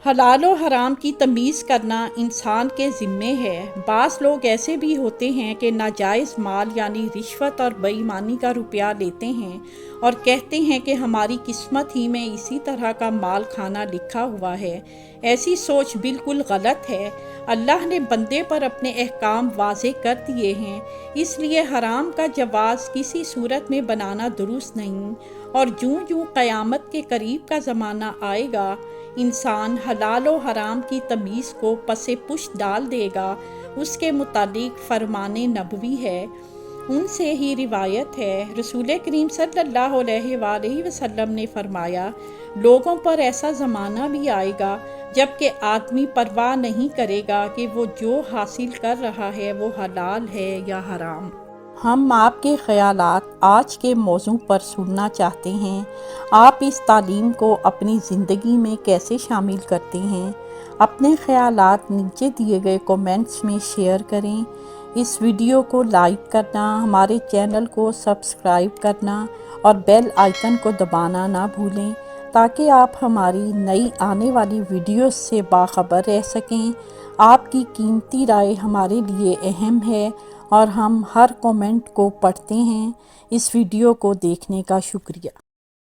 حلال و حرام کی تمیز کرنا انسان کے ذمے ہے۔ بعض لوگ ایسے بھی ہوتے ہیں کہ ناجائز مال یعنی رشوت اور بے ایمانی کا روپیہ لیتے ہیں اور کہتے ہیں کہ ہماری قسمت ہی میں اسی طرح کا مال کھانا لکھا ہوا ہے۔ ایسی سوچ بالکل غلط ہے۔ اللہ نے بندے پر اپنے احکام واضح کر دیے ہیں، اس لیے حرام کا جواز کسی صورت میں بنانا درست نہیں، اور جوں قیامت کے قریب کا زمانہ آئے گا، انسان حلال و حرام کی تمیز کو پس پش ڈال دے گا۔ اس کے متعلق فرمان نبوی ہے، ان سے ہی روایت ہے، رسول کریم صلی اللہ علیہ وآلہ وسلم نے فرمایا، لوگوں پر ایسا زمانہ بھی آئے گا جب کہ آدمی پرواہ نہیں کرے گا کہ وہ جو حاصل کر رہا ہے وہ حلال ہے یا حرام۔ ہم آپ کے خیالات آج کے موضوع پر سننا چاہتے ہیں۔ آپ اس تعلیم کو اپنی زندگی میں کیسے شامل کرتے ہیں؟ اپنے خیالات نیچے دیے گئے کومنٹس میں شیئر کریں۔ اس ویڈیو کو لائک کرنا، ہمارے چینل کو سبسکرائب کرنا اور بیل آئیکن کو دبانا نہ بھولیں تاکہ آپ ہماری نئی آنے والی ویڈیوز سے باخبر رہ سکیں۔ آپ کی قیمتی رائے ہمارے لیے اہم ہے اور ہم ہر کومنٹ کو پڑھتے ہیں۔ اس ویڈیو کو دیکھنے کا شکریہ۔